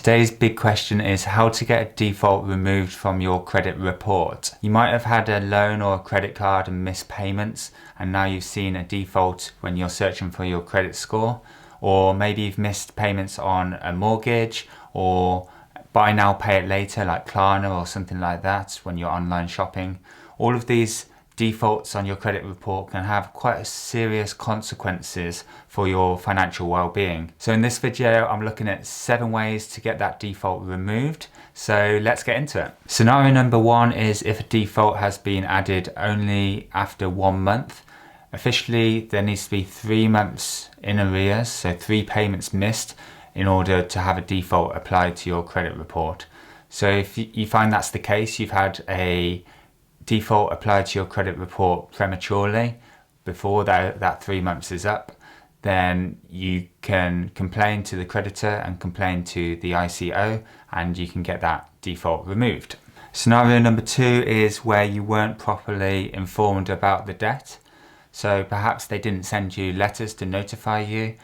Today's big question is how to get a default removed from your credit report. You might have had a loan or a credit card and missed payments, and now you've seen a default when you're searching for your credit score. Or maybe you've missed payments on a mortgage or buy now, pay it later like Klarna or something like that when you're online shopping. All of these defaults on your credit report can have quite serious consequences for your financial well-being. So in this video, I'm looking at 7 ways to get that default removed. So let's get into it. Scenario number 1 is if a default has been added only after 1 month. Officially, there needs to be 3 months in arrears, so 3 payments missed in order to have a default applied to your credit report. So if you find that's the case, you've had a default applied to your credit report prematurely before that 3 months is up, then you can complain to the creditor and complain to the ICO, and you can get that default removed. Scenario number 2 is where you weren't properly informed about the debt. So perhaps they didn't send you letters to notify you,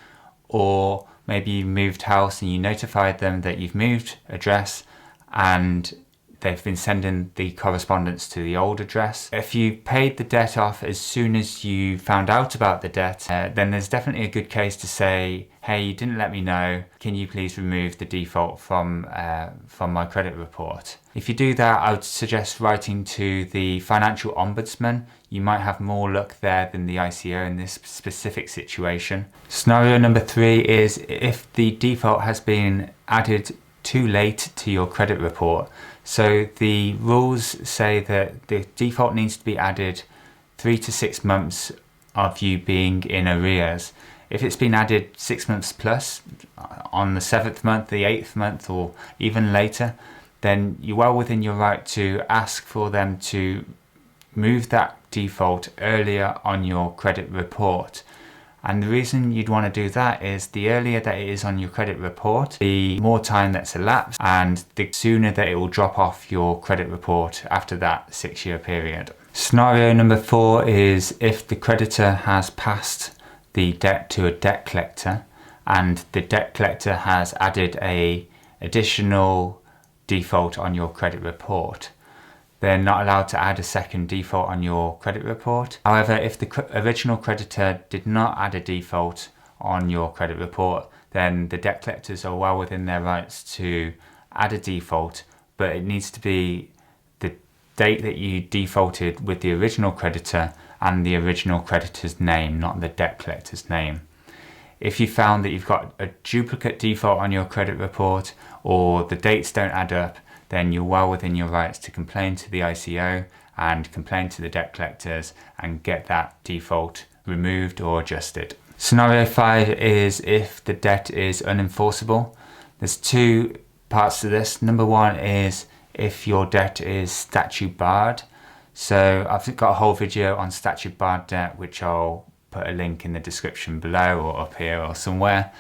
or maybe you moved house and you notified them that you've moved address and they've been sending the correspondence to the old address. If you paid the debt off as soon as you found out about the debt, then there's definitely a good case to say, hey, you didn't let me know. Can you please remove the default from my credit report? If you do that, I would suggest writing to the financial ombudsman. You might have more luck there than the ICO in this specific situation. Scenario number 3 is if the default has been added too late to your credit report. So the rules say that the default needs to be added 3 to 6 months of you being in arrears. If it's been added 6 months plus, on the 7th month, the 8th month, or even later, then you're well within your right to ask for them to move that default earlier on your credit report. And the reason you'd want to do that is the earlier that it is on your credit report, the more time that's elapsed and the sooner that it will drop off your credit report after that 6-year period. Scenario number 4 is if the creditor has passed the debt to a debt collector and the debt collector has added an additional default on your credit report. They're not allowed to add a second default on your credit report. However, if the original creditor did not add a default on your credit report, then the debt collectors are well within their rights to add a default, but it needs to be the date that you defaulted with the original creditor and the original creditor's name, not the debt collector's name. If you found that you've got a duplicate default on your credit report or the dates don't add up, then you're well within your rights to complain to the ICO and complain to the debt collectors and get that default removed or adjusted. Scenario 5 is if the debt is unenforceable. There's 2 parts to this. Number 1 is if your debt is statute barred. So I've got a whole video on statute barred debt, which I'll put a link in the description below or up here or somewhere.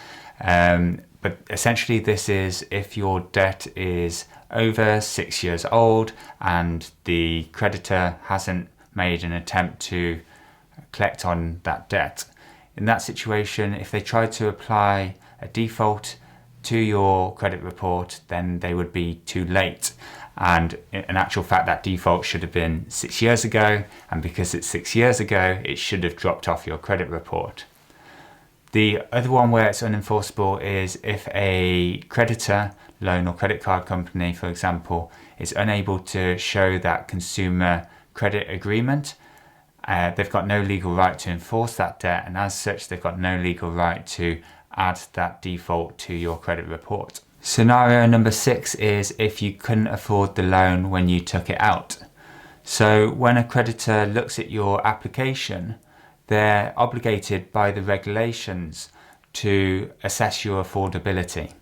But essentially this is if your debt is over 6 years old and the creditor hasn't made an attempt to collect on that debt. In that situation, if they try to apply a default to your credit report, then they would be too late. And in actual fact, that default should have been 6 years ago, and because it's 6 years ago, it should have dropped off your credit report. The other one where it's unenforceable is if a creditor, loan or credit card company, for example, is unable to show that consumer credit agreement. They've got no legal right to enforce that debt, and as such, they've got no legal right to add that default to your credit report. Scenario number 6 is if you couldn't afford the loan when you took it out. So when a creditor looks at your application, they're obligated by the regulations to assess your affordability.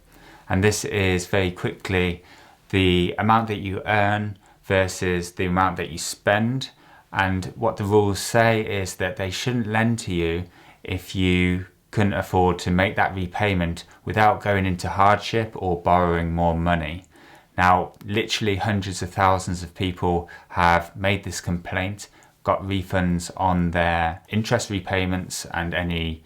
And this is very quickly the amount that you earn versus the amount that you spend. And what the rules say is that they shouldn't lend to you if you couldn't afford to make that repayment without going into hardship or borrowing more money. Now, literally hundreds of thousands of people have made this complaint, got refunds on their interest repayments and any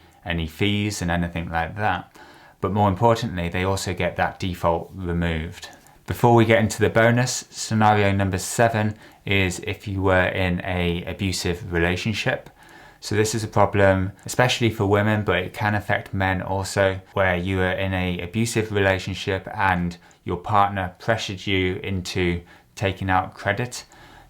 fees and anything like that. but more importantly, they also get that default removed. Before we get into the bonus, scenario number 7 is if you were in an abusive relationship. So this is a problem, especially for women, but it can affect men also, where you are in an abusive relationship and your partner pressured you into taking out credit.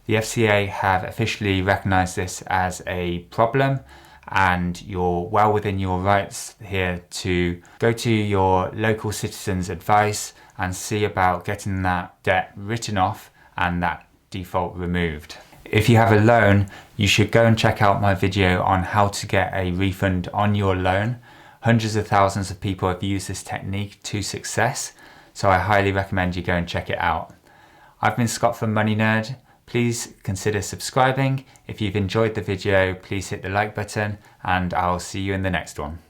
The FCA have officially recognized this as a problem, and you're well within your rights here to go to your local citizen's advice and see about getting that debt written off and that default removed. If you have a loan, you should go and check out my video on how to get a refund on your loan. Hundreds of thousands of people have used this technique to success, so I highly recommend you go and check it out. I've been Scott from MoneyNerd. Please consider subscribing. If you've enjoyed the video, please hit the like button, and I'll see you in the next one.